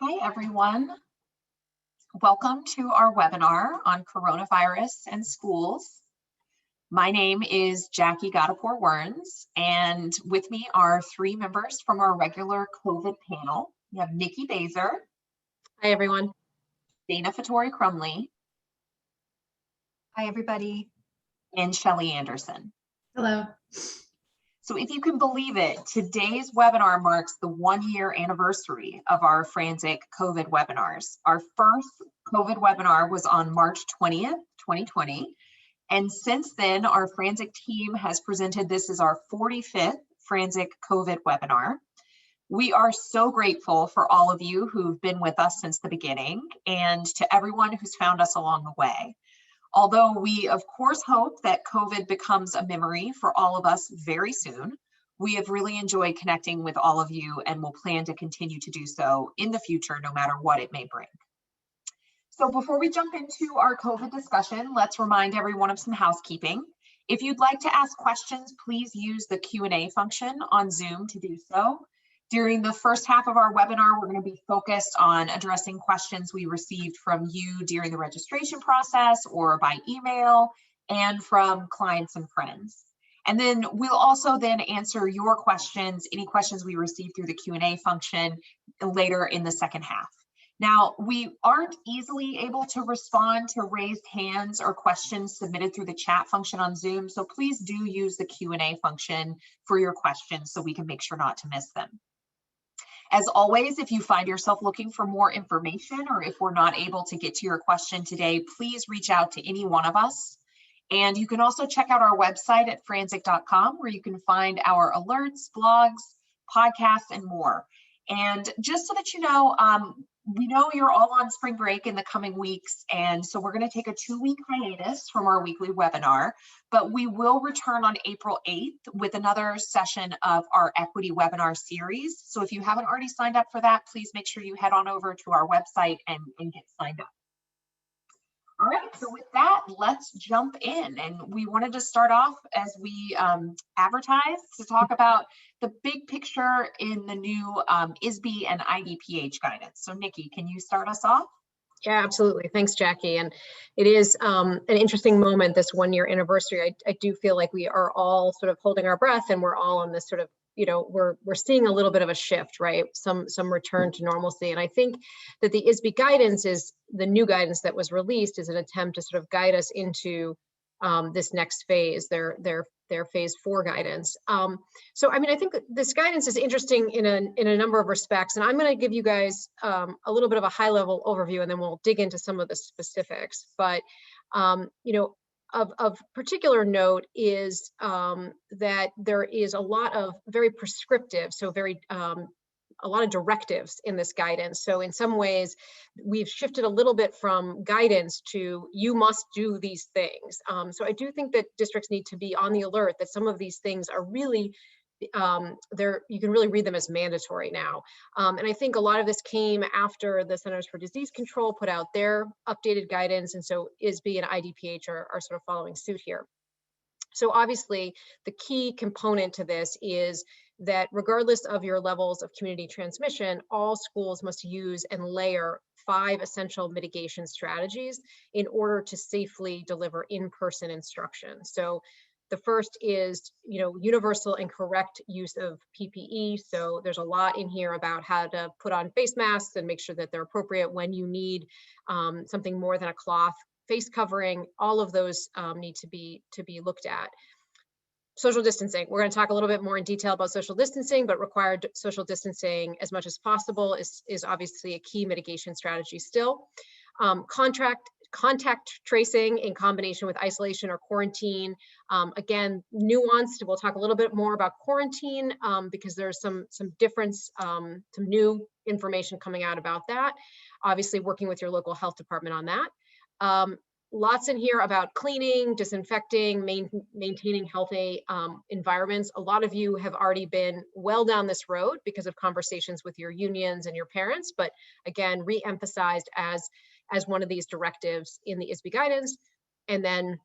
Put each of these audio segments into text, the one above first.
Hi, everyone. Welcome to our webinar on coronavirus and schools. My name is Jackie Gharapour Wernz, and with me are three members from our regular COVID panel. We have Nicki Bazer. Hi, everyone. Dana Fattore Crumley. Hi, everybody. And Shelli Anderson. Hello. So if you can believe it, today's webinar marks the 1-year anniversary of our Franczek COVID webinars. Our first COVID webinar was on March 20th, 2020. And since then, our Franczek team has presented this as our 45th Franczek COVID webinar. We are so grateful for all of you who've been with us since the beginning and to everyone who's found us along the way. Although we, of course, hope that COVID becomes a memory for all of us very soon, we have really enjoyed connecting with all of you and will plan to continue to do so in the future, no matter what it may bring. So before we jump into our COVID discussion, let's remind everyone of some housekeeping. If you'd like to ask questions, please use the Q&A function on Zoom to do so. During the first half of our webinar, we're going to be focused on addressing questions we received from you during the registration process or by email and from clients and friends. And then we'll also then answer your questions, any questions we received through the Q&A function later in the second half. Now, we aren't easily able to respond to raised hands or questions submitted through the chat function on Zoom, so please do use the Q&A function for your questions so we can make sure not to miss them. As always, if you find yourself looking for more information or if we're not able to get to your question today, please reach out to any one of us. And you can also check out our website at franczek.com where you can find our alerts, blogs, podcasts, and more. And just so that you know, we know you're all on spring break in the coming weeks, and so we're going to take a 2-week hiatus from our weekly webinar, but we will return on April 8th with another session of our equity webinar series. So if you haven't already signed up for that, please make sure you head on over to our website and get signed up. All right, so with that, let's jump in. And we wanted to start off as we advertise to talk about the big picture in the new ISBE and IDPH guidance. So Nicki, can you start us off? Yeah, absolutely. Thanks, Jackie. And it is an interesting moment, this 1-year anniversary. I do feel like we are all sort of holding our breath and we're all on this sort of, you know, we're seeing a little bit of a shift, right? Some return to normalcy. And I think that the ISBE guidance is the new guidance that was released is an attempt to sort of guide us into this next phase, their phase 4 guidance. So, I mean, I think this guidance is interesting in a number of respects, and I'm going to give you guys a little bit of a high level overview, and then we'll dig into some of the specifics. But, you know, of particular note is that there is a lot of very prescriptive, so very a lot of directives in this guidance. So in some ways, we've shifted a little bit from guidance to you must do these things. So I do think that districts need to be on the alert that some of these things are really, you can really read them as mandatory now. And I think a lot of this came after the Centers for Disease Control put out their updated guidance. And so ISBE and IDPH are sort of following suit here. So obviously, the key component to this is that regardless of your levels of community transmission, all schools must use and layer 5 essential mitigation strategies in order to safely deliver in-person instruction. So the first is, you know, universal and correct use of PPE. So there's a lot in here about how to put on face masks and make sure that they're appropriate when you need something more than a cloth face covering. All of those need to be looked at. Social distancing. We're going to talk a little bit more in detail about social distancing, but required social distancing as much as possible is obviously a key mitigation strategy still. Contact tracing in combination with isolation or quarantine. Again, nuanced. We'll talk a little bit more about quarantine because there's some difference, some new information coming out about that. Obviously, working with your local health department on that. Lots in here about cleaning, disinfecting, maintaining healthy environments. A lot of you have already been well down this road because of conversations with your unions and your parents, but again, re-emphasized as one of these directives in the ISBE guidance. And then,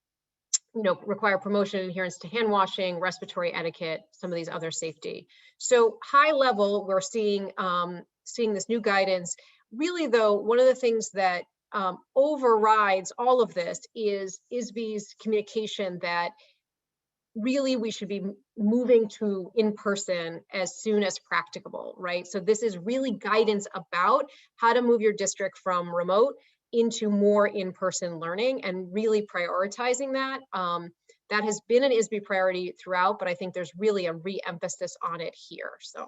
you know, require promotion and adherence to hand washing, respiratory etiquette, some of these other safety. So high level, we're seeing this new guidance really though, one of the things that overrides all of this is ISBE's communication that really we should be moving to in-person as soon as practicable, right? So this is really guidance about how to move your district from remote into more in-person learning and really prioritizing that. That has been an ISBE priority throughout, but I think there's really a re-emphasis on it here, so.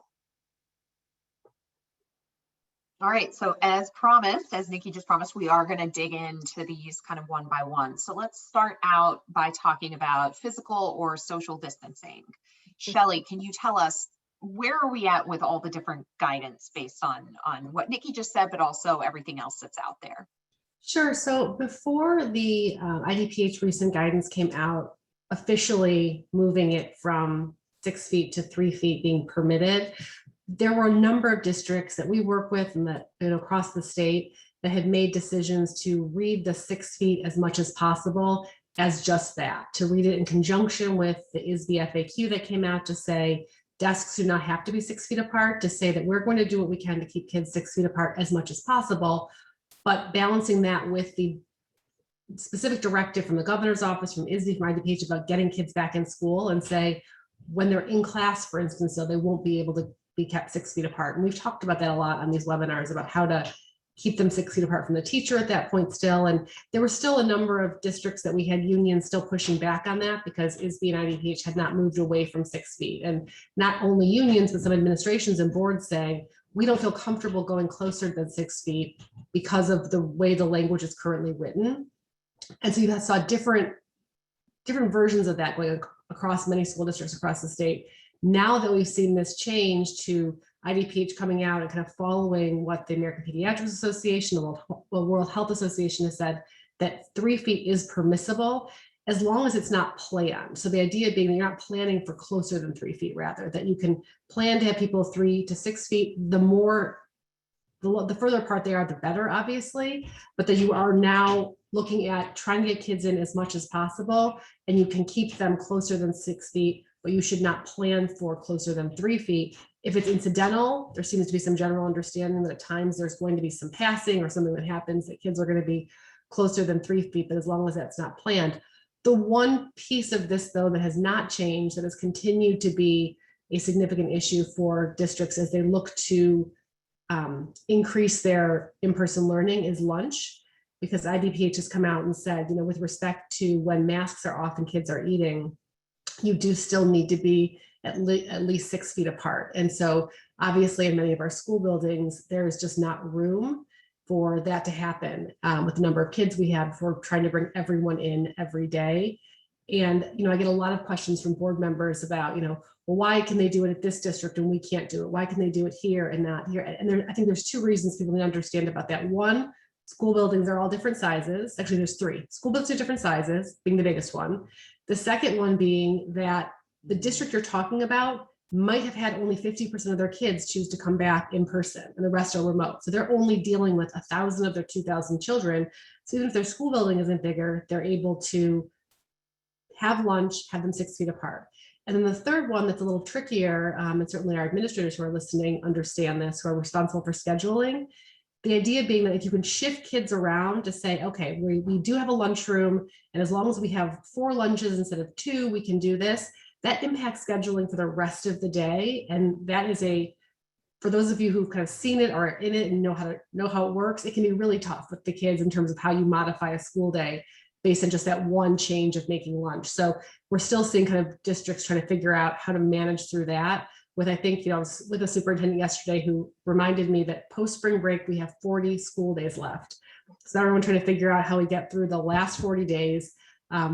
All right, so as promised, as Nicki just promised, we are going to dig into these kind of one by one. So let's start out by talking about physical or social distancing. Shelli, can you tell us where are we at with all the different guidance based on what Nicki just said, but also everything else that's out there? Sure. So before the IDPH recent guidance came out, officially moving it from 6 feet to 3 feet being permitted, there were a number of districts that we work with and that across the state that had made decisions to read the 6 feet as much as possible as just that, to read it in conjunction with the ISBE FAQ that came out to say desks do not have to be 6 feet apart, to say that we're going to do what we can to keep kids 6 feet apart as much as possible, but balancing that with the specific directive from the governor's office, from ISBE, from IDPH about getting kids back in school and say when they're in class, for instance, so they won't be able to be kept 6 feet apart. And we've talked about that a lot on these webinars about how to keep them 6 feet apart from the teacher at that point still. And there were still a number of districts that we had unions still pushing back on that because ISBE and IDPH had not moved away from 6 feet. And not only unions, but some administrations and boards saying, we don't feel comfortable going closer than 6 feet because of the way the language is currently written. And so you saw different versions of that going across many school districts across the state. Now that we've seen this change to IDPH coming out and kind of following what the American Pediatrics Association, the World Health Association has said, that 3 feet is permissible as long as it's not planned. So the idea being that you're not planning for closer than 3 feet, rather that you can plan to have people 3 to 6 feet. The further apart they are, the better, obviously, but that you are now looking at trying to get kids in as much as possible, and you can keep them closer than 6 feet, but you should not plan for closer than 3 feet. If it's incidental, there seems to be some general understanding that at times there's going to be some passing or something that happens that kids are going to be closer than 3 feet, but as long as that's not planned. The one piece of this, though, that has not changed, that has continued to be a significant issue for districts as they look to increase their in-person learning is lunch, because IDPH has come out and said, with respect to when masks are off and kids are eating, you do still need to be at least 6 feet apart. And so obviously in many of our school buildings, there is just not room for that to happen with the number of kids we have if we're trying to bring everyone in every day. And, I get a lot of questions from board members about, well, why can they do it at this district and we can't do it? Why can they do it here and not here? And I think there's two reasons people need to understand about that. One, school buildings are all different sizes. Actually, there's three. School buildings are different sizes, being the biggest one. The second one being that the district you're talking about might have had only 50% of their kids choose to come back in person and the rest are remote. So they're only dealing with 1,000 of their 2,000 children. So even if their school building isn't bigger, they're able to have lunch, have them 6 feet apart. And then the third one that's a little trickier, and certainly our administrators who are listening understand this, who are responsible for scheduling. The idea being that if you can shift kids around to say, okay, we do have a lunchroom, and as long as we have 4 lunches instead of 2, we can do this. That impacts scheduling for the rest of the day. And that is for those of you who've kind of seen it or are in it and know how it works, it can be really tough with the kids in terms of how you modify a school day based on just that one change of making lunch. So we're still seeing kind of districts trying to figure out how to manage through that. With, I think, I was with a superintendent yesterday who reminded me that post-spring break, we have 40 school days left. So everyone trying to figure out how we get through the last 40 days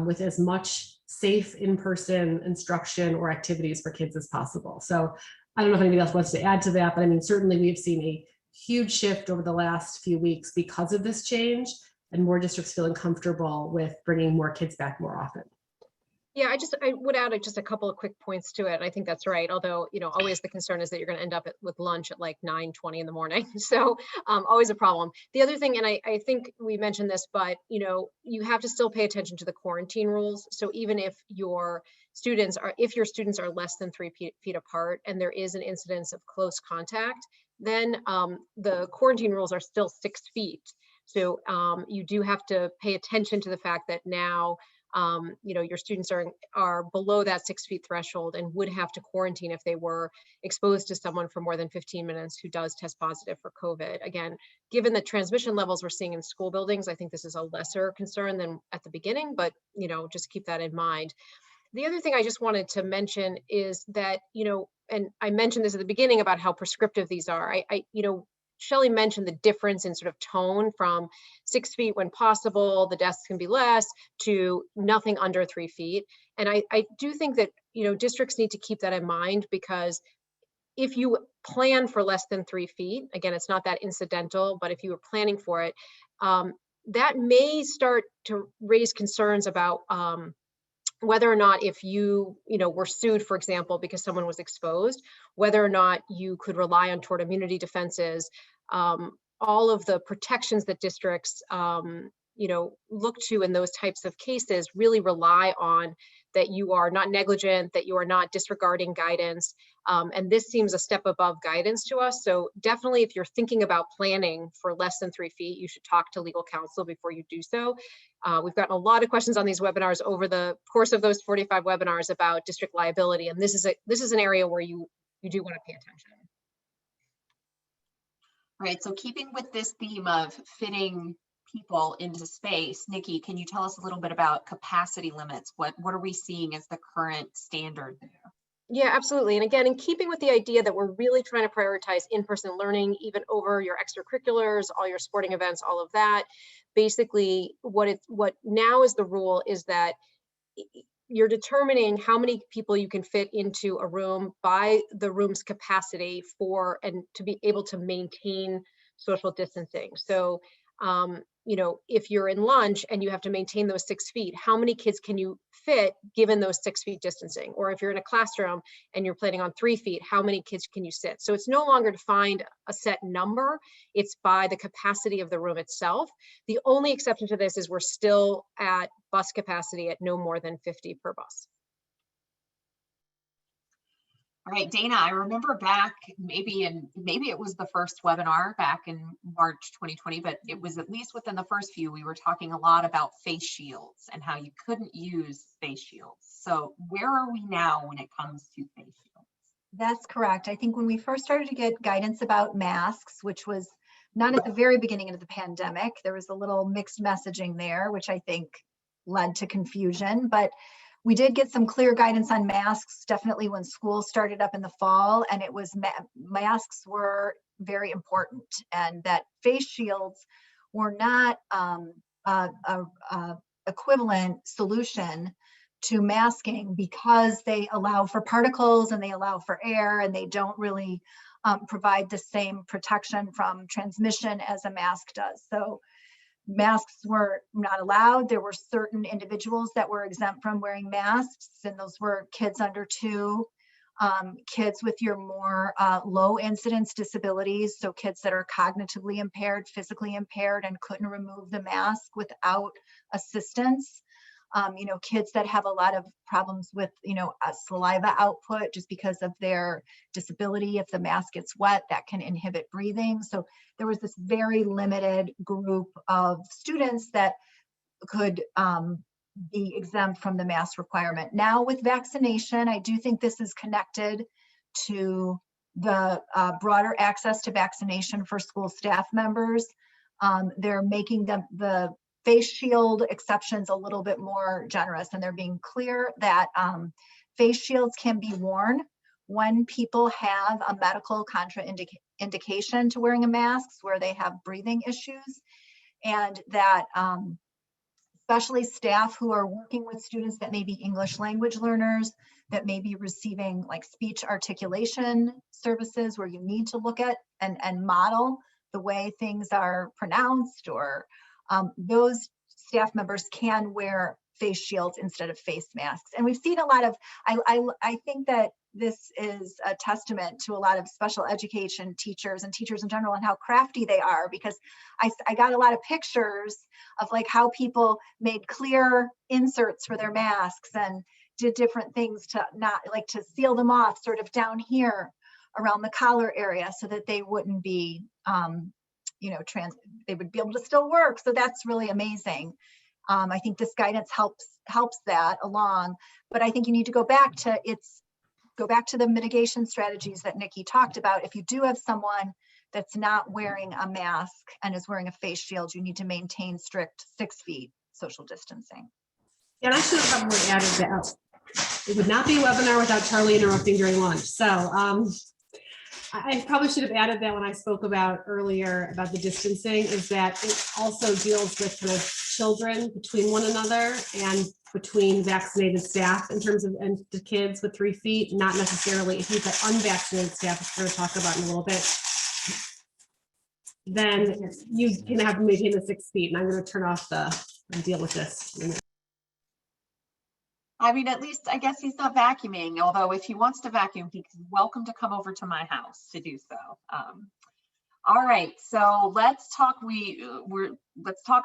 with as much safe in-person instruction or activities for kids as possible. So I don't know if anybody else wants to add to that, but I mean, certainly we've seen a huge shift over the last few weeks because of this change, and more districts feeling comfortable with bringing more kids back more often. Yeah, I would add just a couple of quick points to it. I think that's right. Although, always the concern is that you're going to end up with lunch at like 9:20 in the morning. So always a problem. The other thing, and I think we mentioned this, but, you have to still pay attention to the quarantine rules. So even if your students are less than 3 feet apart and there is an incidence of close contact, then the quarantine rules are still 6 feet. So you do have to pay attention to the fact that now, your students are below that 6 feet threshold and would have to quarantine if they were exposed to someone for more than 15 minutes who does test positive for COVID. Again, given the transmission levels we're seeing in school buildings, I think this is a lesser concern than at the beginning, but, just keep that in mind. The other thing I just wanted to mention is that, and I mentioned this at the beginning about how prescriptive these are. Shelli mentioned the difference in sort of tone from 6 feet when possible, the desks can be less, to nothing under 3 feet. And I do think that, districts need to keep that in mind, because if you plan for less than 3 feet, again, it's not that incidental, but if you were planning for it, that may start to raise concerns about whether or not, if you were sued, for example, because someone was exposed, whether or not you could rely on tort immunity defenses, all of the protections that districts, look to in those types of cases really rely on that you are not negligent, that you are not disregarding guidance. And this seems a step above guidance to us. So definitely, if you're thinking about planning for less than 3 feet, you should talk to legal counsel before you do so. We've gotten a lot of questions on these webinars over the course of those 45 webinars about district liability. And this is an area where you do want to pay attention. Right, so keeping with this theme of fitting people into space, Nicki, can you tell us a little bit about capacity limits? What are we seeing as the current standard there? Yeah, absolutely. And again, in keeping with the idea that we're really trying to prioritize in-person learning, even over your extracurriculars, all your sporting events, all of that, basically what now is the rule is that you're determining how many people you can fit into a room by the room's capacity and to be able to maintain social distancing. So, if you're in lunch and you have to maintain those 6 feet, how many kids can you fit given those 6 feet distancing? Or if you're in a classroom and you're planning on 3 feet, how many kids can you sit? So it's no longer defined a set number, it's by the capacity of the room itself. The only exception to this is we're still at bus capacity at no more than 50 per bus. All right, Dana, I remember back maybe it was the first webinar back in March 2020, but it was at least within the first few, we were talking a lot about face shields and how you couldn't use face shields. So where are we now when it comes to face shields? That's correct. I think when we first started to get guidance about masks, which was not at the very beginning of the pandemic, there was a little mixed messaging there, which I think led to confusion, but we did get some clear guidance on masks, definitely when school started up in the fall, and it was masks were very important, and that face shields were not a equivalent solution to masking because they allow for particles and they allow for air, and they don't really provide the same protection from transmission as a mask does. So masks were not allowed. There were certain individuals that were exempt from wearing masks, and those were kids under 2, kids with your more low incidence disabilities, so kids that are cognitively impaired, physically impaired, and couldn't remove the mask without assistance. Kids that have a lot of problems with, saliva output just because of their disability. If the mask gets wet, that can inhibit breathing. So there was this very limited group of students that could be exempt from the mask requirement. Now with vaccination, I do think this is connected to the broader access to vaccination for school staff members. They're making the face shield exceptions a little bit more generous, and they're being clear that face shields can be worn when people have a medical contraindication to wearing a mask, where they have breathing issues, and that especially staff who are working with students that may be English language learners, that may be receiving like speech articulation services where you need to look at and model the way things are pronounced, or those staff members can wear face shields instead of face masks. And we've seen a lot of, I think that this is a testament to a lot of special education teachers and teachers in general and how crafty they are, because I got a lot of pictures of like how people made clear inserts for their masks and did different things to not like to seal them off sort of down here around the collar area so that they wouldn't be, you know, they would be able to still work. So that's really amazing. I think this guidance helps that along, but I think you need to go back to the mitigation strategies that Nicki talked about. If you do have someone that's not wearing a mask and is wearing a face shield, you need to maintain strict 6 feet social distancing. And I should have probably added that. It would not be a webinar without Charlie interrupting during lunch. So I probably should have added that when I spoke about earlier about the distancing, is that it also deals with kind of children between one another and between vaccinated staff in terms of, and the kids with 3 feet, not necessarily if you've got unvaccinated staff, which we're going to talk about in a little bit, then you can have to maintain the 6 feet. And I'm going to turn off and deal with this. I mean, at least I guess he's not vacuuming, although if he wants to vacuum, he's welcome to come over to my house to do so. All right, so let's talk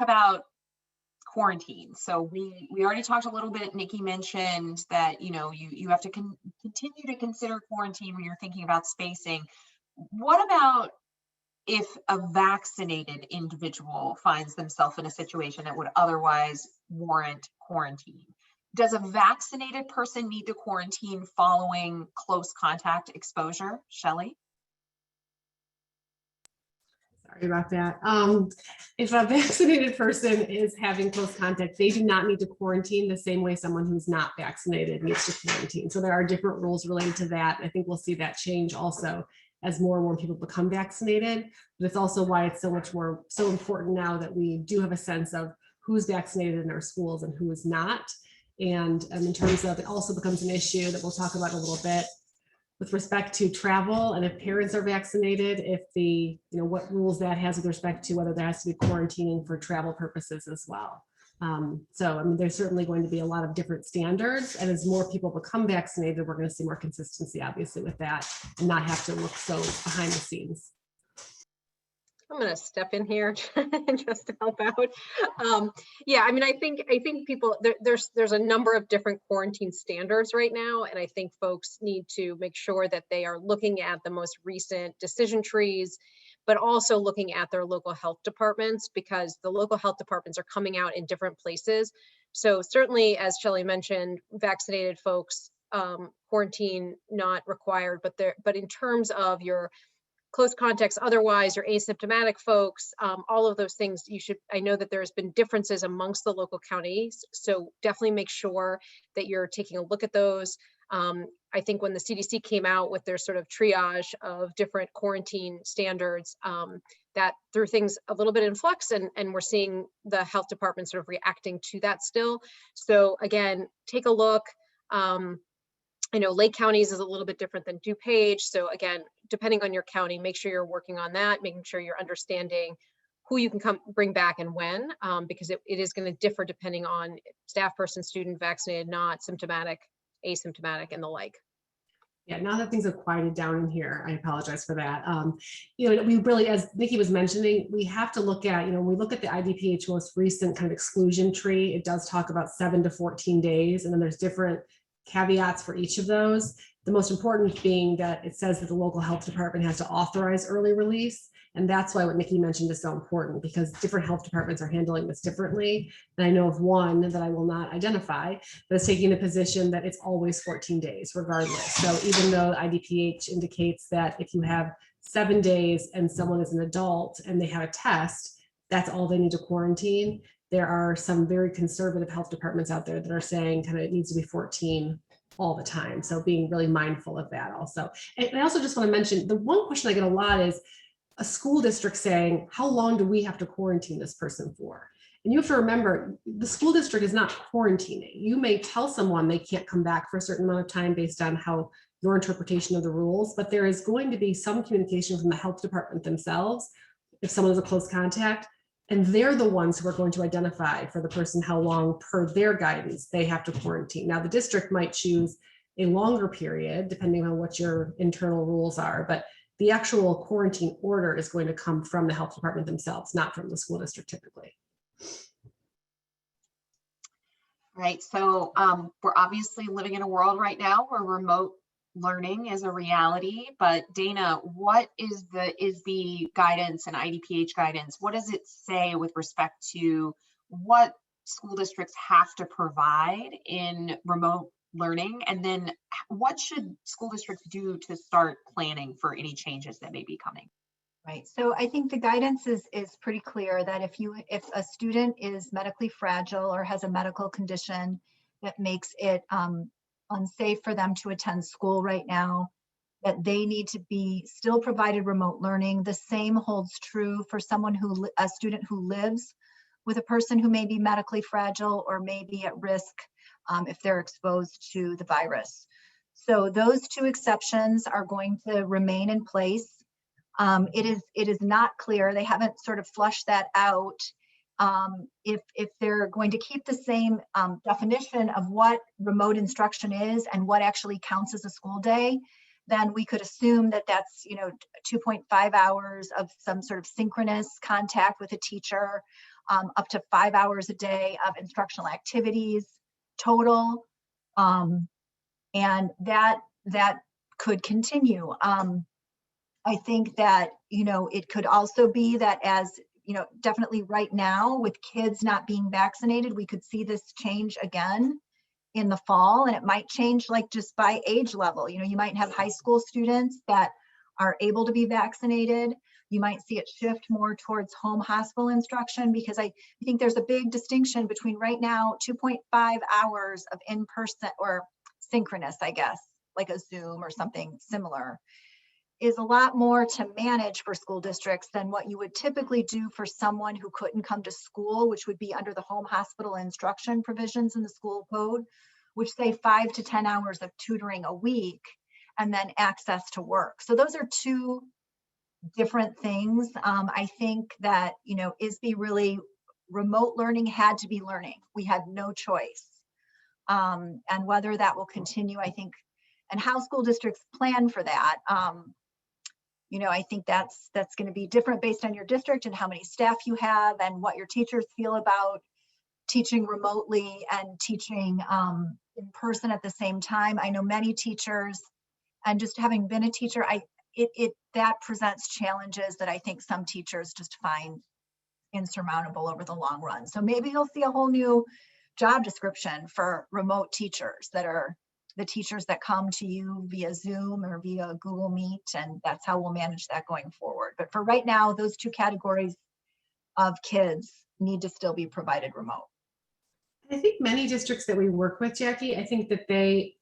about quarantine. So we already talked a little bit. Nicki mentioned that, you know, you have to continue to consider quarantine when you're thinking about spacing. What about if a vaccinated individual finds themselves in a situation that would otherwise warrant quarantine? Does a vaccinated person need to quarantine following close contact exposure? Shelli? Sorry about that. If a vaccinated person is having close contact, they do not need to quarantine the same way someone who's not vaccinated needs to quarantine. So there are different rules related to that. I think we'll see that change also as more and more people become vaccinated. But it's also why it's so important now that we do have a sense of who's vaccinated in our schools and who is not. And in terms of, it also becomes an issue that we'll talk about in a little bit with respect to travel, and if parents are vaccinated, if what rules that has with respect to whether there has to be quarantining for travel purposes as well. So I mean, there's certainly going to be a lot of different standards, and as more people become vaccinated, we're going to see more consistency, obviously, with that, and not have to look so behind the scenes. I'm going to step in here just to help out. Yeah, I mean, I think people, there's a number of different quarantine standards right now, and I think folks need to make sure that they are looking at the most recent decision trees, but also looking at their local health departments, because the local health departments are coming out in different places. So certainly, as Shelli mentioned, vaccinated folks, quarantine not required, but in terms of your close contacts, otherwise, your asymptomatic folks, all of those things, I know that there's been differences amongst the local counties, so definitely make sure that you're taking a look at those. I think when the CDC came out with their sort of triage of different quarantine standards, that threw things a little bit in flux, and we're seeing the health department sort of reacting to that still. So again, take a look. I know Lake counties is a little bit different than DuPage. So again, depending on your county, make sure you're working on that, making sure you're understanding who you can bring back and when, because it is going to differ depending on staff person, student, vaccinated, not, symptomatic, asymptomatic, and the like. Yeah, now that things have quieted down in here, I apologize for that. We really, as Nicki was mentioning, we have to look at, when we look at the IDPH most recent kind of exclusion tree, it does talk about 7 to 14 days, and then there's different caveats for each of those. The most important being that it says that the local health department has to authorize early release. And that's why what Nicki mentioned is so important, because different health departments are handling this differently. And I know of one that I will not identify, but is taking the position that it's always 14 days regardless. So even though IDPH indicates that if you have 7 days and someone is an adult and they have a test, that's all they need to quarantine. There are some very conservative health departments out there that are saying kind of it needs to be 14 all the time. So being really mindful of that also. And I also just want to mention, the one question I get a lot is a school district saying, how long do we have to quarantine this person for? And you have to remember, the school district is not quarantining. You may tell someone they can't come back for a certain amount of time based on how your interpretation of the rules, but there is going to be some communication from the health department themselves if someone is a close contact. And they're the ones who are going to identify for the person how long per their guidance they have to quarantine. Now, the district might choose a longer period depending on what your internal rules are, but the actual quarantine order is going to come from the health department themselves, not from the school district typically. Right. So we're obviously living in a world right now where remote learning is a reality, but Dana, what is the ISBE guidance and IDPH guidance? What does it say with respect to what school districts have to provide in remote learning? And then what should school districts do to start planning for any changes that may be coming? Right. So I think the guidance is pretty clear that if a student is medically fragile or has a medical condition that makes it unsafe for them to attend school right now, that they need to be still provided remote learning. The same holds true for a student who lives with a person who may be medically fragile or may be at risk if they're exposed to the virus. So those two exceptions are going to remain in place. It is not clear, they haven't sort of flushed that out, if they're going to keep the same definition of what remote instruction is and what actually counts as a school day. Then we could assume that that's 2.5 hours of some sort of synchronous contact with a teacher, up to 5 hours a day of instructional activities total, and that could continue. I think that, it could also be that as, definitely right now with kids not being vaccinated, we could see this change again in the fall, and it might change like just by age level. You might have high school students that are able to be vaccinated. You might see it shift more towards home hospital instruction, because I think there's a big distinction between right now, 2.5 hours of in-person or synchronous, I guess, like a Zoom or something similar, is a lot more to manage for school districts than what you would typically do for someone who couldn't come to school, which would be under the home hospital instruction provisions in the school code, which say 5 to 10 hours of tutoring a week and then access to work. So those are two different things. I think that, ISBE really, remote learning had to be learning. We had no choice. And whether that will continue, I think, and how school districts plan for that, I think that's going to be different based on your district and how many staff you have and what your teachers feel about teaching remotely and teaching in person at the same time. I know many teachers, and just having been a teacher, that presents challenges that I think some teachers just find insurmountable over the long run. So maybe you'll see a whole new job description for remote teachers that are the teachers that come to you via Zoom or via Google Meet, and that's how we'll manage that going forward. But for right now, those two categories of kids need to still be provided remote. I think many districts that we work with, Jackie, I think that they,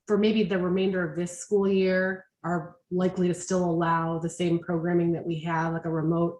for maybe the remainder of this school year, are likely to still allow the same programming that we have, like a remote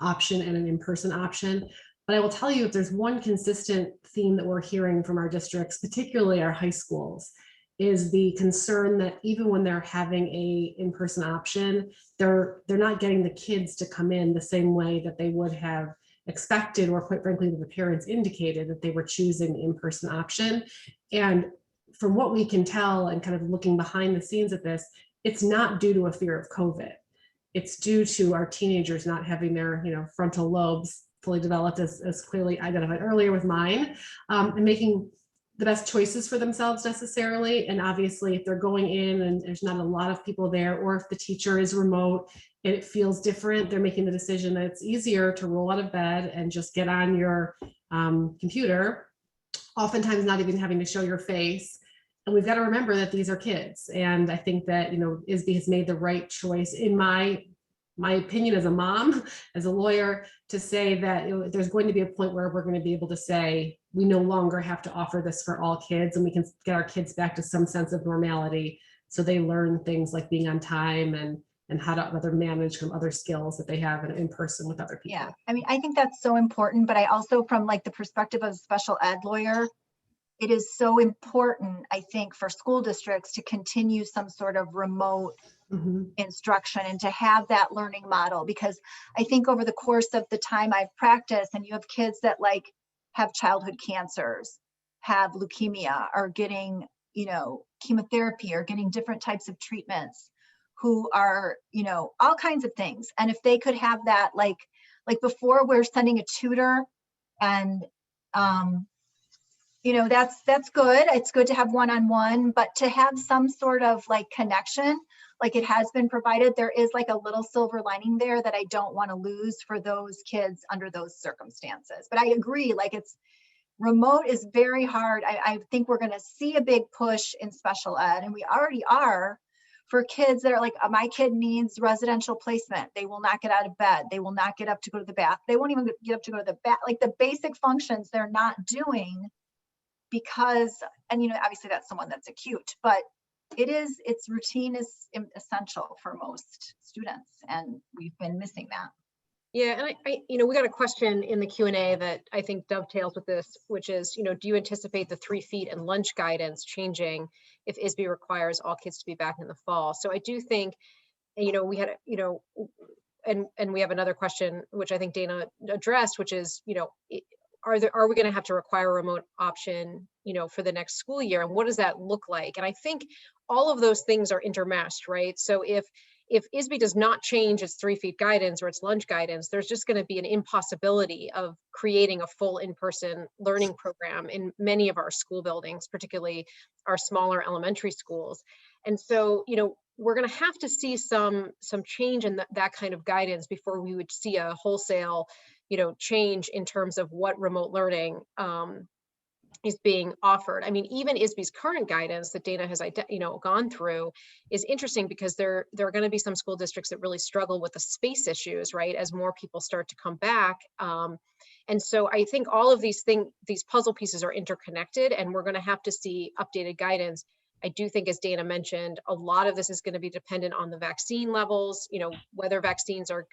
option and an in-person option. But I will tell you, if there's one consistent theme that we're hearing from our districts, particularly our high schools, is the concern that even when they're having a in-person option, they're not getting the kids to come in the same way that they would have expected, or quite frankly, the parents indicated that they were choosing the in-person option. And from what we can tell, and kind of looking behind the scenes at this, it's not due to a fear of COVID. It's due to our teenagers not having their frontal lobes fully developed, as clearly identified earlier with mine, and making the best choices for themselves necessarily. And obviously, if they're going in and there's not a lot of people there, or if the teacher is remote and it feels different, they're making the decision that it's easier to roll out of bed and just get on your computer, oftentimes not even having to show your face. And we've got to remember that these are kids. And I think that, ISBE has made the right choice, in my opinion, as a mom, as a lawyer, to say that there's going to be a point where we're going to be able to say, we no longer have to offer this for all kids, and we can get our kids back to some sense of normality, so they learn things like being on time and how to rather manage from other skills that they have in person with other people. Yeah, I mean, I think that's so important, but I also, from like the perspective of a special ed lawyer, it is so important, I think, for school districts to continue some sort of remote instruction and to have that learning model, because I think over the course of the time I've practiced, and you have kids that like have childhood cancers, have leukemia, are getting, chemotherapy, or getting different types of treatments, who are, all kinds of things. And if they could have that, like before, we're sending a tutor, and you know, that's good. It's good to have one-on-one, but to have some sort of like connection, like it has been provided, there is like a little silver lining there that I don't want to lose for those kids under those circumstances. But I agree, like it's remote is very hard. I think we're going to see a big push in special ed, and we already are, for kids that are like, my kid needs residential placement. They will not get out of bed. They will not get up to go to the bath. They won't even get up to go to the bath. Like the basic functions they're not doing because, and you know, obviously that's someone that's acute, but its routine is essential for most students, and we've been missing that. Yeah, and I you know, we got a question in the Q&A that I think dovetails with this, which is, you know, do you anticipate the 3 feet and lunch guidance changing if ISBE requires all kids to be back in the fall? So I do think, you know, we had, you know, and we have another question, which I think Dana addressed, which is, you know, are we going to have to require a remote option, you know, for the next school year? And what does that look like? And I think all of those things are intermeshed, right? So if ISBE does not change its 3 feet guidance or its lunch guidance, there's just going to be an impossibility of creating a full in-person learning program in many of our school buildings, particularly our smaller elementary schools. And so, you know, we're going to have to see some change in that kind of guidance before we would see a wholesale, you know, change in terms of what remote learning is being offered. I mean, even ISBE's current guidance that Dana has, you know, gone through is interesting because there are going to be some school districts that really struggle with the space issues, right, as more people start to come back. And so I think all of these puzzle pieces are interconnected, and we're going to have to see updated guidance. I do think, as Dana mentioned, a lot of this is going to be dependent on the vaccine levels, you know, whether vaccines are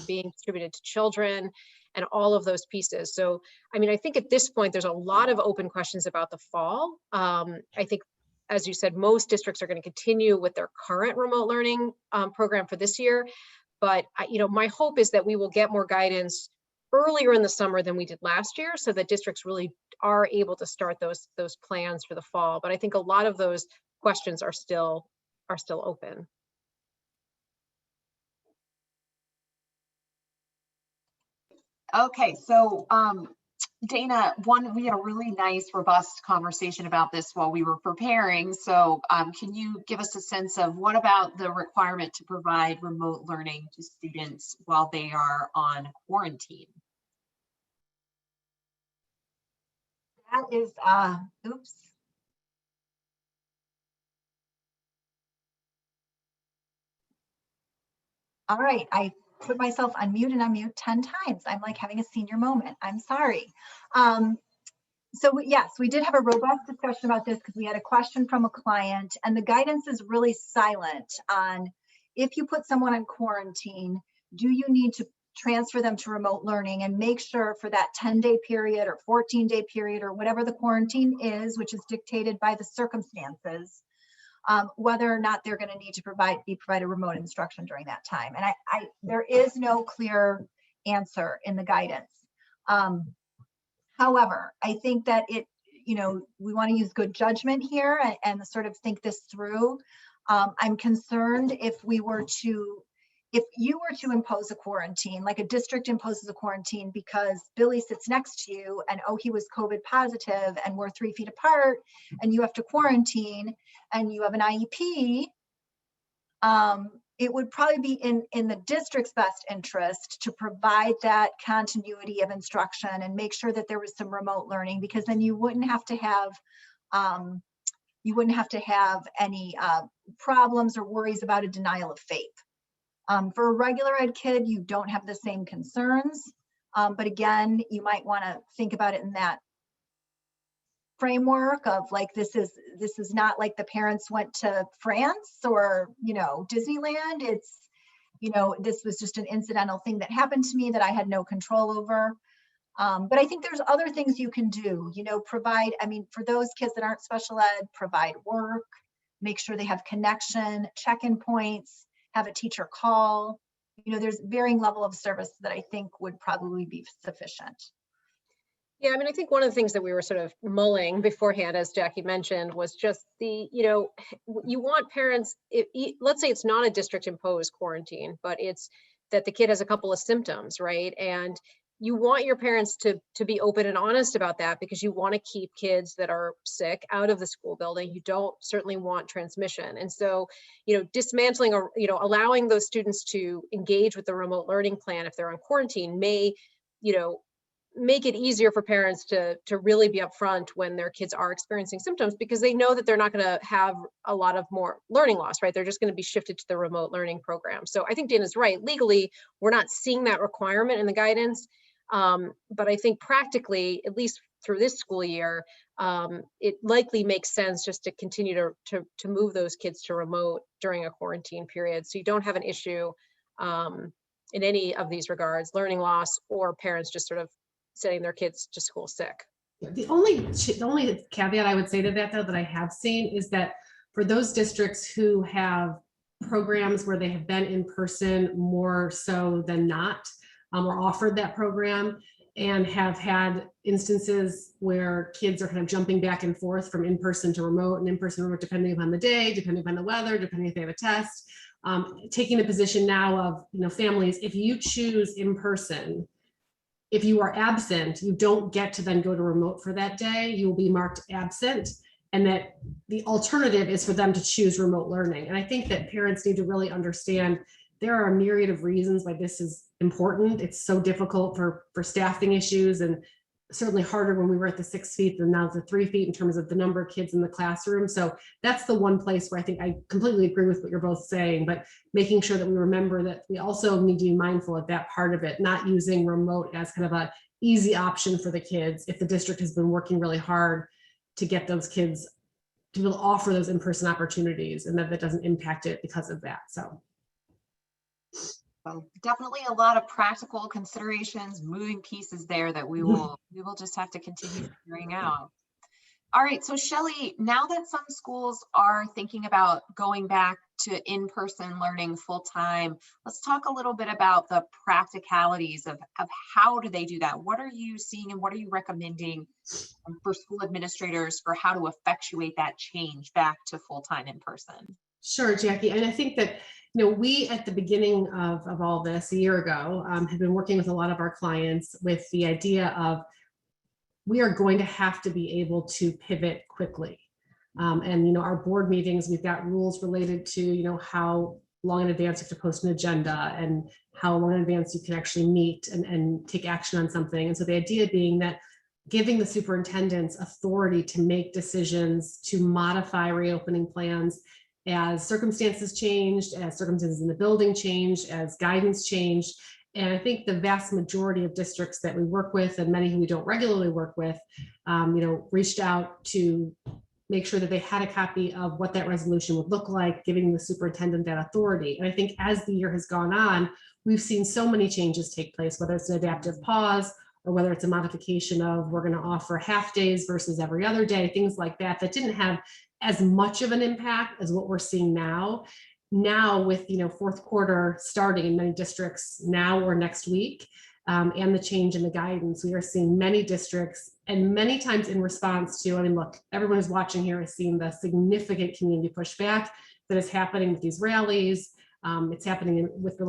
being distributed to children and all of those pieces. So, I mean, I think at this point, there's a lot of open questions about the fall. I think, as you said, most districts are going to continue with their current remote learning program for this year. But, you know, my hope is that we will get more guidance earlier in the summer than we did last year, so that districts really are able to start those plans for the fall. But I think a lot of those questions are still open. Okay, so Dana, we had a really nice, robust conversation about this while we were preparing. So can you give us a sense of what about the requirement to provide remote learning to students while they are on quarantine? That is, oops. All right, I put myself on mute and unmute 10 times. I'm like having a senior moment. I'm sorry. So yes, we did have a robust discussion about this because we had a question from a client, and the guidance is really silent on if you put someone on quarantine, do you need to transfer them to remote learning and make sure for that 10-day period or 14-day period or whatever the quarantine is, which is dictated by the circumstances, whether or not they're going to need to provide remote instruction during that time. And there is no clear answer in the guidance. However, I think that you know, we want to use good judgment here and sort of think this through. I'm concerned if you were to impose a quarantine, like a district imposes a quarantine because Billy sits next to you and, oh, he was COVID positive and we're 3 feet apart and you have to quarantine and you have an IEP, it would probably be in the district's best interest to provide that continuity of instruction and make sure that there was some remote learning, because then you wouldn't have to have any problems or worries about a denial of faith. For a regular ed kid, you don't have the same concerns, but again, you might want to think about it in that framework of like, this is not like the parents went to France or, you know, Disneyland. It's, you know, this was just an incidental thing that happened to me that I had no control over. But I think there's other things you can do, you know, provide, I mean, for those kids that aren't special ed, provide work, make sure they have connection, check-in points, have a teacher call. You know, there's varying level of service that I think would probably be sufficient. Yeah, I mean, I think one of the things that we were sort of mulling beforehand, as Jackie mentioned, was just the, you know, you want parents, let's say it's not a district imposed quarantine, but it's that the kid has a couple of symptoms, right? And you want your parents to be open and honest about that, because you want to keep kids that are sick out of the school building. You don't certainly want transmission. And so, dismantling or, allowing those students to engage with the remote learning plan if they're on quarantine may, make it easier for parents to really be upfront when their kids are experiencing symptoms, because they know that they're not going to have a lot of more learning loss, right? They're just going to be shifted to the remote learning program. So I think Dana's right. Legally, we're not seeing that requirement in the guidance. But I think practically, at least through this school year, it likely makes sense just to continue to move those kids to remote during a quarantine period, so you don't have an issue in any of these regards, learning loss or parents just sort of sending their kids to school sick. The only caveat I would say to that, though, that I have seen is that for those districts who have programs where they have been in person more so than not, or offered that program, and have had instances where kids are kind of jumping back and forth from in-person to remote and in-person to remote, depending upon the day, depending upon the weather, depending if they have a test, taking the position now of, families, if you choose in-person, if you are absent, you don't get to then go to remote for that day. You will be marked absent, and that the alternative is for them to choose remote learning. And I think that parents need to really understand there are a myriad of reasons why this is important. It's so difficult for staffing issues, and certainly harder when we were at the 6 feet than now the 3 feet in terms of the number of kids in the classroom. So that's the one place where I think I completely agree with what you're both saying, but making sure that we remember that we also need to be mindful of that part of it, not using remote as kind of a easy option for the kids if the district has been working really hard to get those kids to be able to offer those in-person opportunities, and that doesn't impact it because of that. So definitely a lot of practical considerations, moving pieces there that we will just have to continue figuring out. All right, so Shelli, now that some schools are thinking about going back to in-person learning full time, let's talk a little bit about the practicalities of how do they do that? What are you seeing and what are you recommending for school administrators for how to effectuate that change back to full-time in-person? Sure, Jackie. And I think that, we at the beginning of all this a year ago have been working with a lot of our clients with the idea of we are going to have to be able to pivot quickly. And, our board meetings, we've got rules related to, how long in advance you have to post an agenda and how long in advance you can actually meet and take action on something. And so the idea being that giving the superintendents authority to make decisions, to modify reopening plans as circumstances changed, as circumstances in the building changed, as guidance changed. And I think the vast majority of districts that we work with, and many who we don't regularly work with, reached out to make sure that they had a copy of what that resolution would look like, giving the superintendent that authority. And I think as the year has gone on, we've seen so many changes take place, whether it's an adaptive pause or whether it's a modification of we're going to offer half days versus every other day, things like that, that didn't have as much of an impact as what we're seeing now. Now with, fourth quarter starting in many districts now or next week, and the change in the guidance, we are seeing many districts, and many times in response to, look, everyone who's watching here has seen the significant community pushback that is happening with these rallies. It's happening with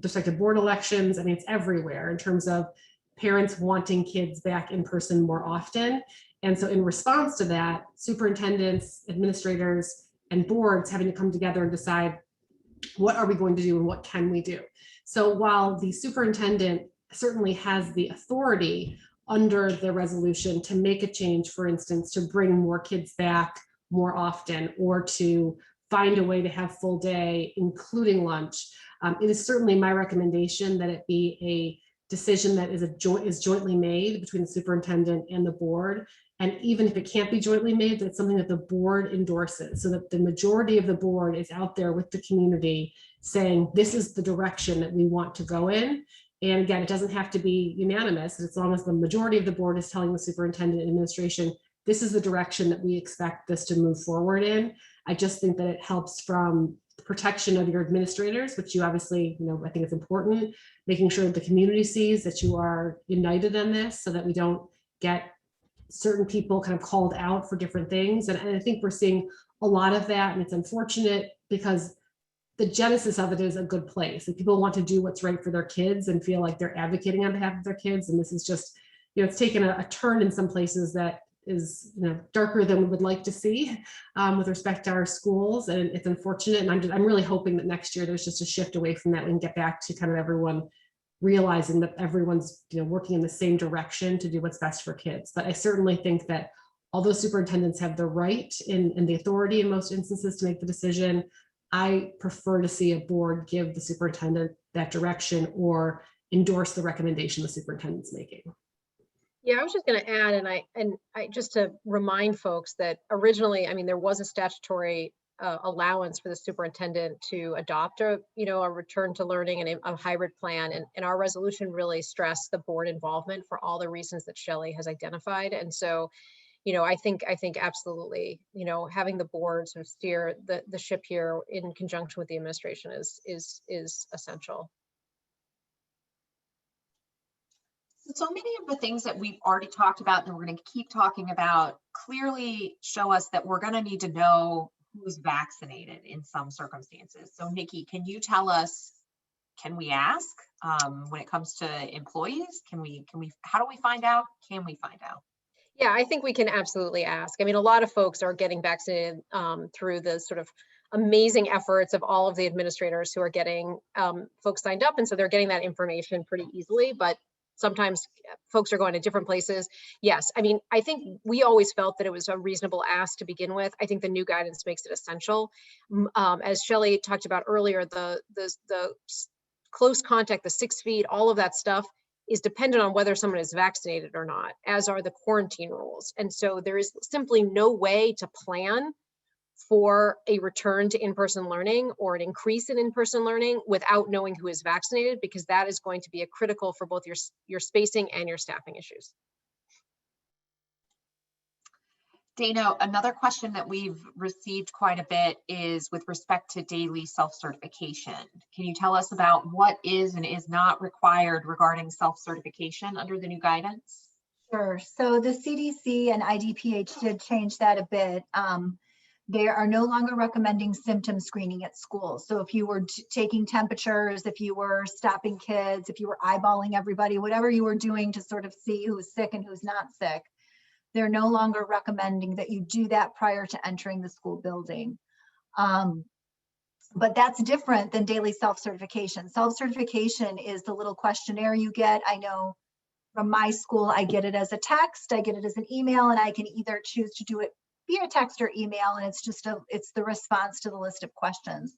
respect to board elections. It's everywhere in terms of parents wanting kids back in person more often. And so in response to that, superintendents, administrators, and boards having to come together and decide what are we going to do and what can we do. So while the superintendent certainly has the authority under the resolution to make a change, for instance, to bring more kids back more often or to find a way to have full day, including lunch, it is certainly my recommendation that it be a decision that is jointly made between the superintendent and the board. And even if it can't be jointly made, that's something that the board endorses, so that the majority of the board is out there with the community saying, this is the direction that we want to go in. And again, it doesn't have to be unanimous, as long as the majority of the board is telling the superintendent and administration, this is the direction that we expect this to move forward in. I just think that it helps from protection of your administrators, which you obviously, I think it's important, making sure that the community sees that you are united in this so that we don't get certain people kind of called out for different things. And I think we're seeing a lot of that, and it's unfortunate because the genesis of it is a good place. If people want to do what's right for their kids and feel like they're advocating on behalf of their kids, and this is just, it's taken a turn in some places that is darker than we would like to see with respect to our schools, and it's unfortunate. And I'm really hoping that next year there's just a shift away from that. We can get back to kind of everyone realizing that everyone's working in the same direction to do what's best for kids. But I certainly think that although superintendents have the right and the authority in most instances to make the decision, I prefer to see a board give the superintendent that direction or endorse the recommendation the superintendent's making. Yeah, I was just going to add, and I just to remind folks that originally, I mean, there was a statutory allowance for the superintendent to adopt a return to learning and a hybrid plan, and our resolution really stressed the board involvement for all the reasons that Shelli has identified. And so, I think absolutely, having the board sort of steer the ship here in conjunction with the administration is essential. So many of the things that we've already talked about and we're going to keep talking about clearly show us that we're going to need to know who's vaccinated in some circumstances. So Nicki, can you tell us, can we ask when it comes to employees? How do we find out? Can we find out? Yeah, I think we can absolutely ask. I mean, a lot of folks are getting vaccinated through the sort of amazing efforts of all of the administrators who are getting folks signed up. And so they're getting that information pretty easily, but sometimes folks are going to different places. Yes, I mean, I think we always felt that it was a reasonable ask to begin with. I think the new guidance makes it essential. As Shelli talked about earlier, the close contact, the 6 feet, all of that stuff is dependent on whether someone is vaccinated or not, as are the quarantine rules. And so there is simply no way to plan for a return to in-person learning or an increase in in-person learning without knowing who is vaccinated, because that is going to be a critical for both your spacing and your staffing issues. Dana, another question that we've received quite a bit is with respect to daily self-certification. Can you tell us about what is and is not required regarding self-certification under the new guidance? Sure. So the CDC and IDPH did change that a bit. They are no longer recommending symptom screening at school. So if you were taking temperatures, if you were stopping kids, if you were eyeballing everybody, whatever you were doing to sort of see who's sick and who's not sick, they're no longer recommending that you do that prior to entering the school building. But that's different than daily self-certification. Self-certification is the little questionnaire you get. I know from my school, I get it as a text, I get it as an email, and I can either choose to do it via text or email, and it's the response to the list of questions.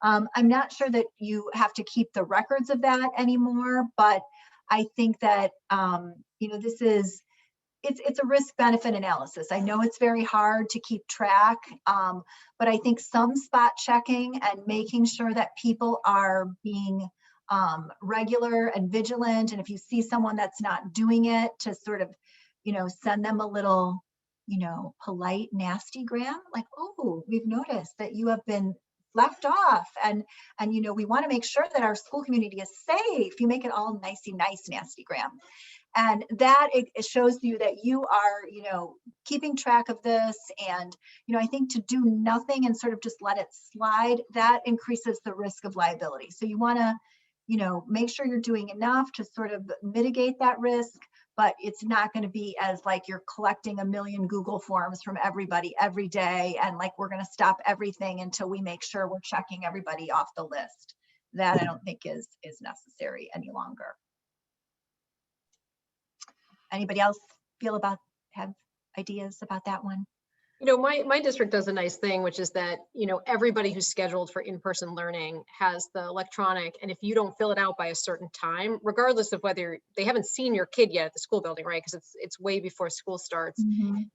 I'm not sure that you have to keep the records of that anymore, but I think that it's a risk-benefit analysis. I know it's very hard to keep track, but I think some spot checking and making sure that people are being regular and vigilant, and if you see someone that's not doing it, to sort of, send them a little, polite nastygram, like, oh, we've noticed that you have been left off, and we want to make sure that our school community is safe. You make it all nicey nice nastygram. And that it shows you that you are, keeping track of this. And, I think to do nothing and sort of just let it slide, that increases the risk of liability. So you want to, make sure you're doing enough to sort of mitigate that risk, but it's not going to be as like you're collecting a million Google forms from everybody every day. And like, we're going to stop everything until we make sure we're checking everybody off the list. That I don't think is necessary any longer. Anybody else have ideas about that one? My district does a nice thing, which is that, everybody who's scheduled for in-person learning has the electronic, and if you don't fill it out by a certain time, regardless of whether they haven't seen your kid yet at the school building, right? Because it's way before school starts,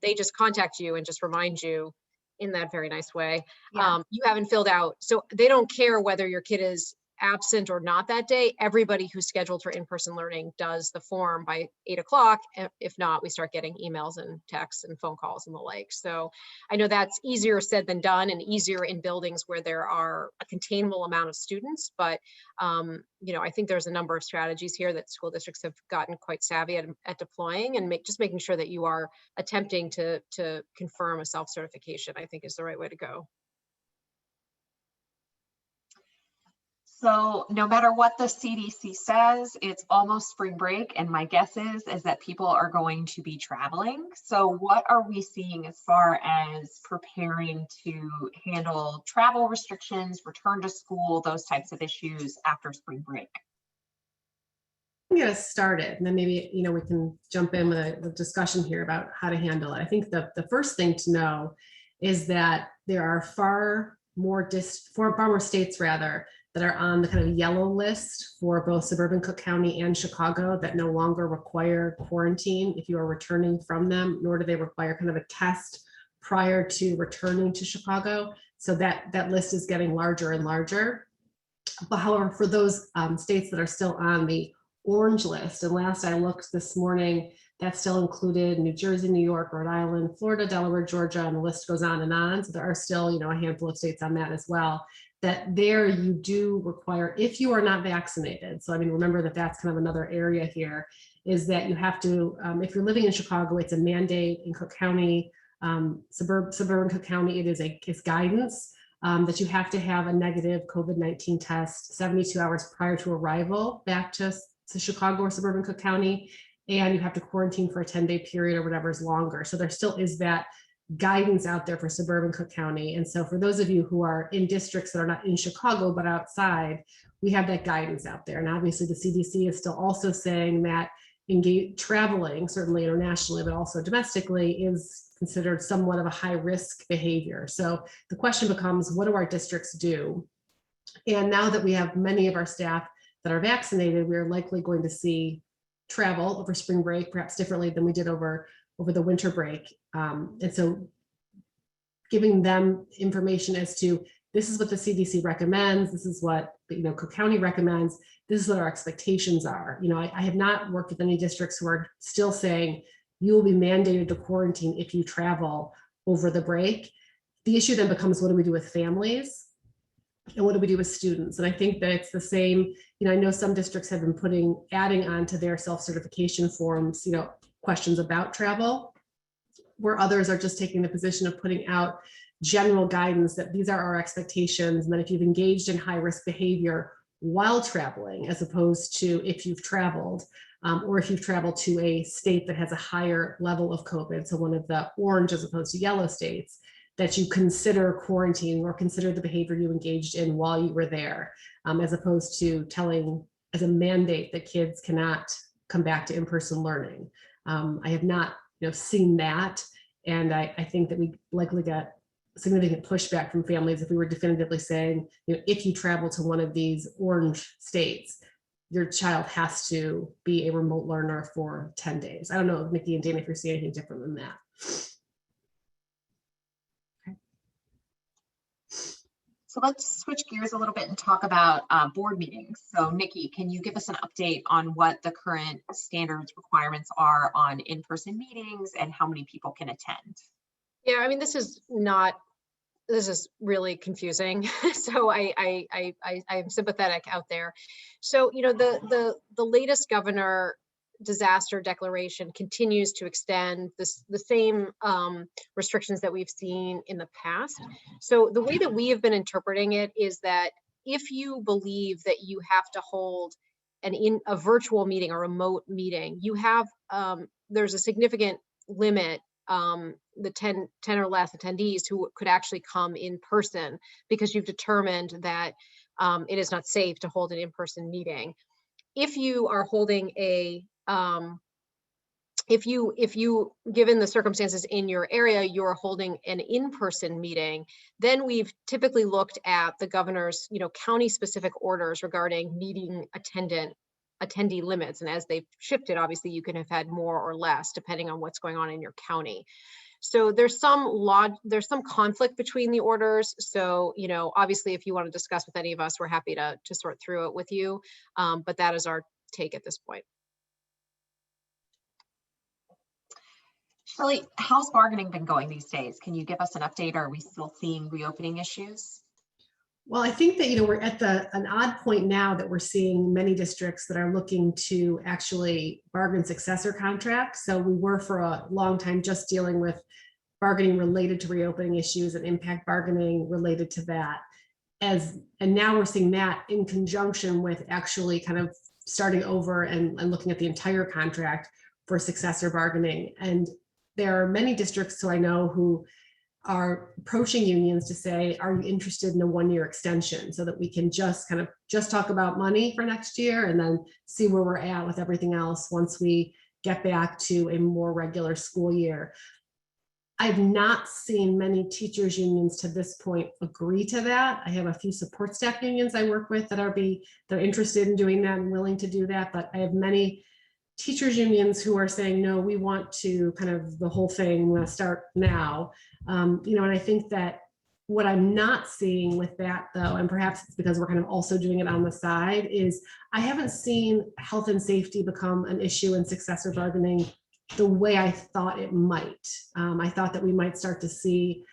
they just contact you and just remind you in that very nice way. Yeah. You haven't filled out, so they don't care whether your kid is absent or not that day. Everybody who's scheduled for in-person learning does the form by 8 o'clock. If not, we start getting emails and texts and phone calls and the like. So I know that's easier said than done, and easier in buildings where there are a containable amount of students. But I think there's a number of strategies here that school districts have gotten quite savvy at deploying, and just making sure that you are attempting to confirm a self-certification, I think, is the right way to go. So no matter what the CDC says, it's almost spring break, and my guess is that people are going to be traveling. So what are we seeing as far as preparing to handle travel restrictions, return to school, those types of issues after spring break? I'm going to start it, and then maybe we can jump in with a discussion here about how to handle it. I think the first thing to know is that there are far more states rather that are on the kind of yellow list for both suburban Cook County and Chicago that no longer require quarantine if you are returning from them, nor do they require kind of a test prior to returning to Chicago. So that list is getting larger and larger. But however, for those states that are still on the orange list, and last I looked this morning, that still included New Jersey, New York, Rhode Island, Florida, Delaware, Georgia, and the list goes on and on. So there are still, a handful of states on that as well, that there you do require, if you are not vaccinated. So, remember that that's kind of another area here, is that you have to, if you're living in Chicago, it's a mandate. In Cook County, suburban Cook County, it's guidance that you have to have a negative COVID-19 test 72 hours prior to arrival back to Chicago or suburban Cook County, and you have to quarantine for a 10-day period or whatever is longer. So there still is that guidance out there for suburban Cook County. And so for those of you who are in districts that are not in Chicago but outside, we have that guidance out there. And obviously the CDC is still also saying that traveling, certainly internationally, but also domestically, is considered somewhat of a high risk behavior. So the question becomes, what do our districts do? And now that we have many of our staff that are vaccinated, we're likely going to see travel over spring break, perhaps differently than we did over the winter break. And so giving them information as to, this is what the CDC recommends, this is what Cook County recommends, this is what our expectations are. I have not worked with any districts who are still saying you will be mandated to quarantine if you travel over the break. The issue then becomes, what do we do with families? And what do we do with students? And I think that it's the same, I know some districts have been adding on to their self-certification forms, questions about travel, where others are just taking the position of putting out general guidance that these are our expectations, and that if you've engaged in high-risk behavior while traveling, as opposed to if you've traveled, or if you've traveled to a state that has a higher level of COVID, so one of the orange as opposed to yellow states, that you consider quarantining or consider the behavior you engaged in while you were there, as opposed to telling as a mandate that kids cannot come back to in-person learning. I have not seen that, and I think that we likely got significant pushback from families if we were definitively saying, if you travel to one of these orange states, your child has to be a remote learner for 10 days. I don't know, Nicki and Dana, if you're seeing anything different than that. So let's switch gears a little bit and talk about board meetings. So Nicki, can you give us an update on what the current standards requirements are on in-person meetings and how many people can attend? Yeah, this is really confusing. So I am sympathetic out there. So, the latest governor disaster declaration continues to extend the same restrictions that we've seen in the past. So the way that we have been interpreting it is that if you believe that you have to hold a virtual meeting or remote meeting, you have there's a significant limit, the 10 or less attendees who could actually come in person, because you've determined that it is not safe to hold an in-person meeting. If you are holding if you, given the circumstances in your area, you're holding an in-person meeting, then we've typically looked at the governor's, county-specific orders regarding meeting attendee limits. And as they've shifted, obviously you can have had more or less depending on what's going on in your county. So there's some conflict between the orders. So, obviously if you want to discuss with any of us, we're happy to sort through it with you. But that is our take at this point. Shelli, how's bargaining been going these days? Can you give us an update? Are we still seeing reopening issues? Well, I think that, we're at an odd point now that we're seeing many districts that are looking to actually bargain successor contracts. So we were for a long time just dealing with bargaining related to reopening issues and impact bargaining related to that. and now we're seeing that in conjunction with actually kind of starting over and looking at the entire contract for successor bargaining. And there are many districts who I know who are approaching unions to say, are you interested in a 1-year extension so that we can just talk about money for next year and then see where we're at with everything else once we get back to a more regular school year. I've not seen many teachers unions to this point agree to that. I have a few support staff unions I work with that are interested in doing that and willing to do that, but I have many teachers unions who are saying, no, we want to kind of the whole thing, we want to start now. And I think that what I'm not seeing with that though, and perhaps it's because we're kind of also doing it on the side, is I haven't seen health and safety become an issue in successor bargaining the way I thought it might. I thought that we might start to see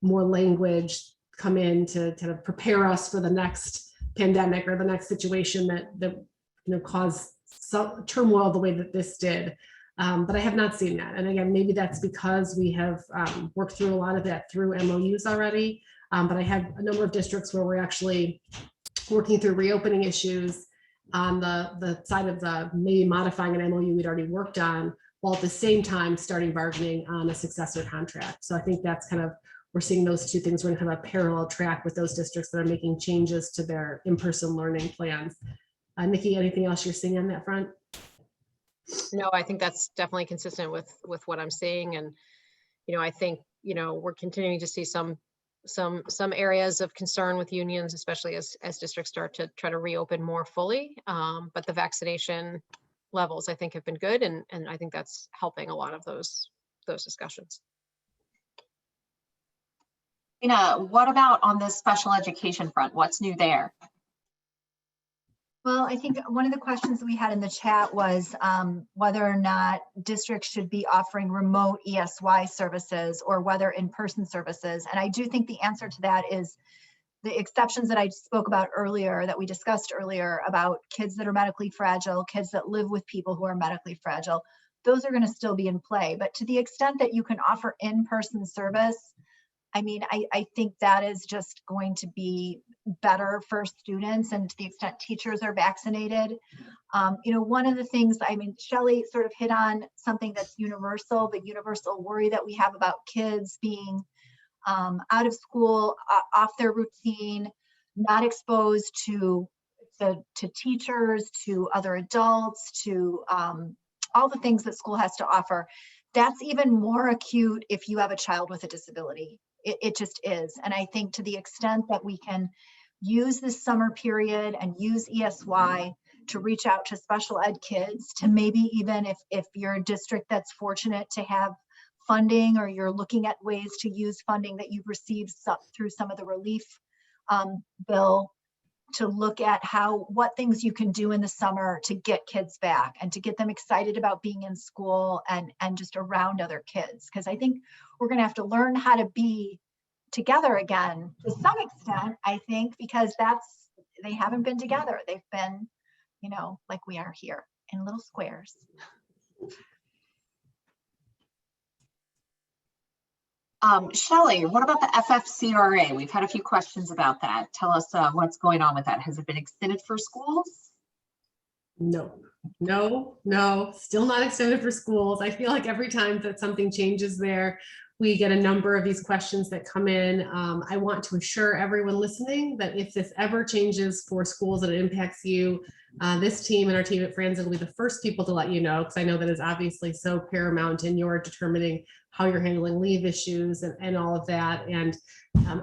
more language come in to kind of prepare us for the next pandemic or the next situation that caused some turmoil the way that this did. But I have not seen that. And again, maybe that's because we have worked through a lot of that through MOUs already. But I have a number of districts where we're actually working through reopening issues on the side of the maybe modifying an MOU we'd already worked on, while at the same time starting bargaining on a successor contract. So I think that's kind of, we're seeing those two things. We're going to have a parallel track with those districts that are making changes to their in-person learning plans. Nicki, anything else you're seeing on that front? No, I think that's definitely consistent with what I'm seeing. And, I think, we're continuing to see some areas of concern with unions, especially as districts start to try to reopen more fully. But the vaccination levels, I think, have been good. And I think that's helping a lot of those discussions. What about on the special education front? What's new there? Well, I think one of the questions we had in the chat was whether or not districts should be offering remote ESY services or whether in-person services. And I do think the answer to that is the exceptions that I spoke about earlier, that we discussed earlier about kids that are medically fragile, kids that live with people who are medically fragile. Those are going to still be in play. But to the extent that you can offer in-person service, I think that is just going to be better for students, and to the extent teachers are vaccinated. One of the things, Shelli sort of hit on something that's universal, the universal worry that we have about kids being out of school, off their routine, not exposed to teachers, to other adults, to all the things that school has to offer. That's even more acute if you have a child with a disability. It just is. And I think to the extent that we can use this summer period and use ESY to reach out to special ed kids, to maybe even if you're a district that's fortunate to have funding, or you're looking at ways to use funding that you've received through some of the relief bill, to look at what things you can do in the summer to get kids back and to get them excited about being in school and just around other kids. Because I think we're going to have to learn how to be together again to some extent, I think, because they haven't been together. They've been, like we are here in little squares. Shelli, what about the FFCRA? We've had a few questions about that. Tell us what's going on with that. Has it been extended for schools? No, still not extended for schools. I feel like every time that something changes there, we get a number of these questions that come in. I want to assure everyone listening that if this ever changes for schools that it impacts you, this team and our team at Franczek will be the first people to let you know, because I know that is obviously so paramount in your determining how you're handling leave issues and all of that. And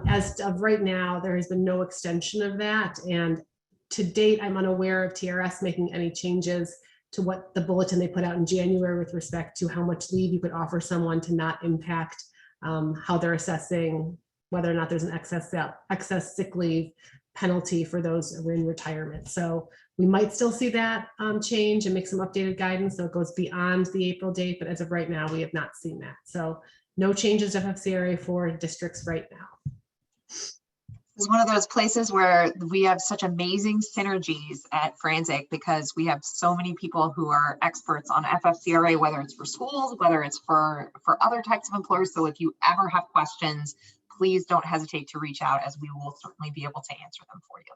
as of right now, there has been no extension of that. And to date, I'm unaware of TRS making any changes to what the bulletin they put out in January with respect to how much leave you could offer someone to not impact how they're assessing whether or not there's an excess sick leave penalty for those who are in retirement. So we might still see that change and make some updated guidance so it goes beyond the April date, but as of right now, we have not seen that. So no changes to FFCRA for districts right now. It's one of those places where we have such amazing synergies at Franczek because we have so many people who are experts on FFCRA, whether it's for schools, whether it's for other types of employers. So if you ever have questions, please don't hesitate to reach out, as we will certainly be able to answer them for you.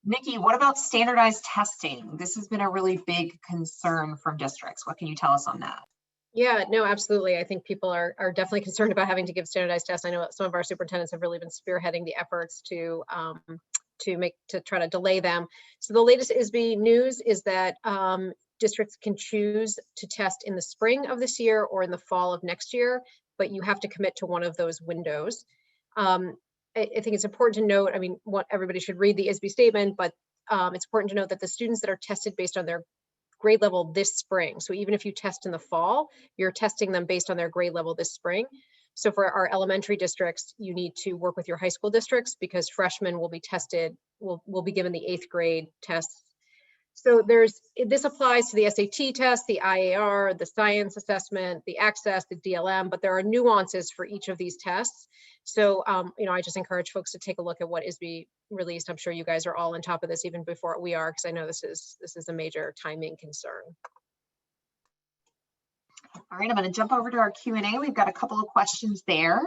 Nicki, what about standardized testing? This has been a really big concern from districts. What can you tell us on that? Yeah, no, absolutely. I think people are definitely concerned about having to give standardized tests. I know some of our superintendents have really been spearheading the efforts to try to delay them. So the latest ISBE news is that districts can choose to test in the spring of this year or in the fall of next year, but you have to commit to one of those windows. I think it's important to note, I mean, everybody should read the ISBE statement, but it's important to note that the students that are tested based on their grade level this spring. So even if you test in the fall, you're testing them based on their grade level this spring. So for our elementary districts, you need to work with your high school districts, because freshmen will be tested, will be given the 8th grade tests. So this applies to the SAT test, the IAR, the science assessment, the access, the DLM, but there are nuances for each of these tests. So, I just encourage folks to take a look at what ISBE released. I'm sure you guys are all on top of this even before we are, because I know this is a major timing concern. All right, I'm going to jump over to our Q&A. We've got a couple of questions there.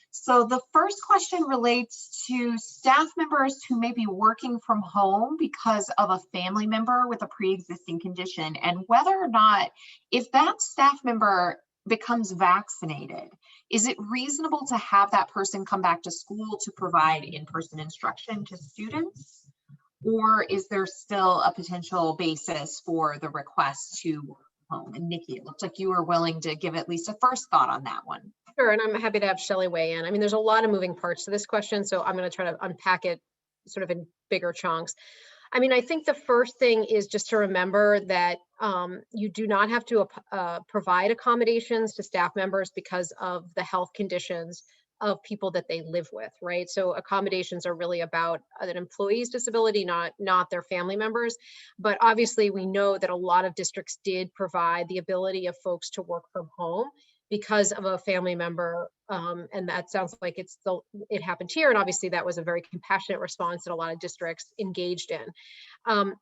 So the first question relates to staff members who may be working from home because of a family member with a pre-existing condition, and whether or not, if that staff member becomes vaccinated, is it reasonable to have that person come back to school to provide in-person instruction to students? Or is there still a potential basis for the request to work from home? And Nicki, it looks like you were willing to give at least a first thought on that one. Sure, and I'm happy to have Shelli weigh in. I mean, there's a lot of moving parts to this question, so I'm going to try to unpack it sort of in bigger chunks. I mean, I think the first thing is just to remember that you do not have to provide accommodations to staff members because of the health conditions of people that they live with, right? So accommodations are really about an employee's disability, not their family members. But obviously, we know that a lot of districts did provide the ability of folks to work from home because of a family member, and that sounds like it happened here, and obviously that was a very compassionate response that a lot of districts engaged in.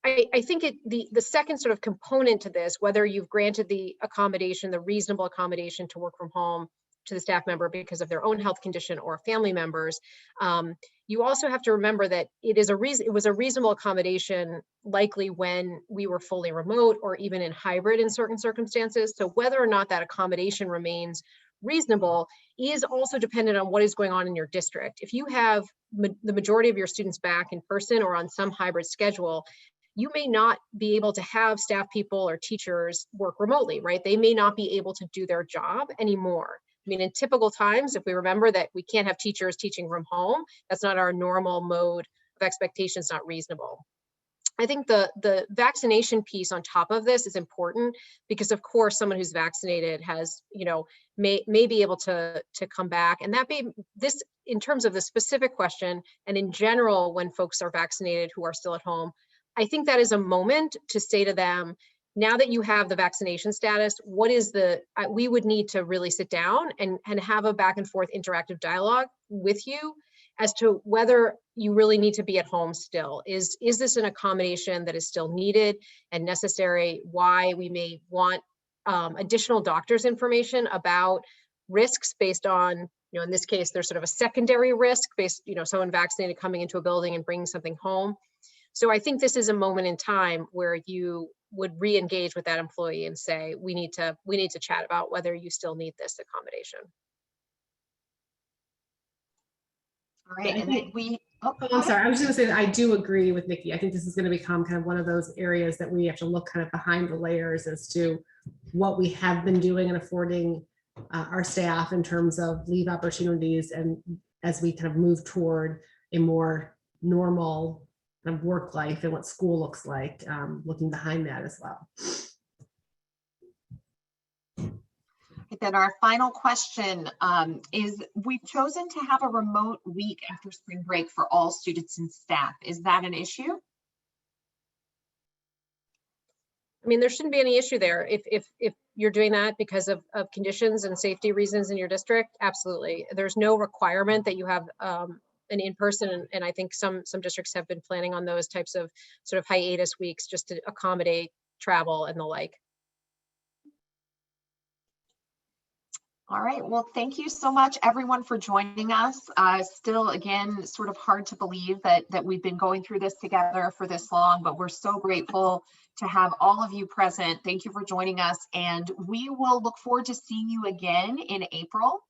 I think the second sort of component to this, whether you've granted the accommodation, the reasonable accommodation to work from home to the staff member because of their own health condition or family members, you also have to remember that it was a reasonable accommodation likely when we were fully remote or even in hybrid in certain circumstances. So whether or not that accommodation remains reasonable is also dependent on what is going on in your district. If you have the majority of your students back in person or on some hybrid schedule, you may not be able to have staff people or teachers work remotely, right? They may not be able to do their job anymore. I mean, in typical times, if we remember that we can't have teachers teaching from home, that's not our normal mode of expectation, it's not reasonable. I think the vaccination piece on top of this is important because, of course, someone who's vaccinated has, may be able to come back. And this, in terms of the specific question, and in general, when folks are vaccinated who are still at home, I think that is a moment to say to them, now that you have the vaccination status, we would need to really sit down and have a back and forth interactive dialogue with you as to whether you really need to be at home still. Is this an accommodation that is still needed and necessary? Why we may want additional doctor's information about risks based on, in this case, there's sort of a secondary risk based, someone vaccinated coming into a building and bringing something home. So I think this is a moment in time where you would re-engage with that employee and say, we need to chat about whether you still need this accommodation. All right, and then I'm sorry, I was just going to say that I do agree with Nicki. I think this is going to become kind of one of those areas that we have to look kind of behind the layers as to what we have been doing and affording our staff in terms of leave opportunities, and as we kind of move toward a more normal kind of work life and what school looks like, looking behind that as well. Then our final question is, we've chosen to have a remote week after spring break for all students and staff. Is that an issue? I mean, there shouldn't be any issue there. If you're doing that because of conditions and safety reasons in your district, absolutely. There's no requirement that you have an in-person, and I think some districts have been planning on those types of sort of hiatus weeks just to accommodate travel and the like. All right, well, thank you so much, everyone, for joining us. Still, again, sort of hard to believe that we've been going through this together for this long, but we're so grateful to have all of you present. Thank you for joining us, and we will look forward to seeing you again in April,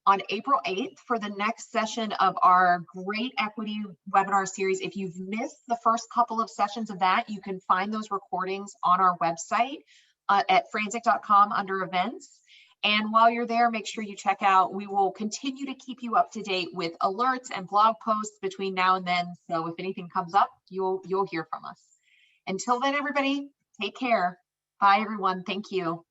on April 8th, for the next session of our Great Equity webinar series. If you've missed the first couple of sessions of that, you can find those recordings on our website at franczek.com under events. And while you're there, make sure you check out, we will continue to keep you up to date with alerts and blog posts between now and then. So if anything comes up, you'll hear from us. Until then, everybody, take care. Bye, everyone. Thank you.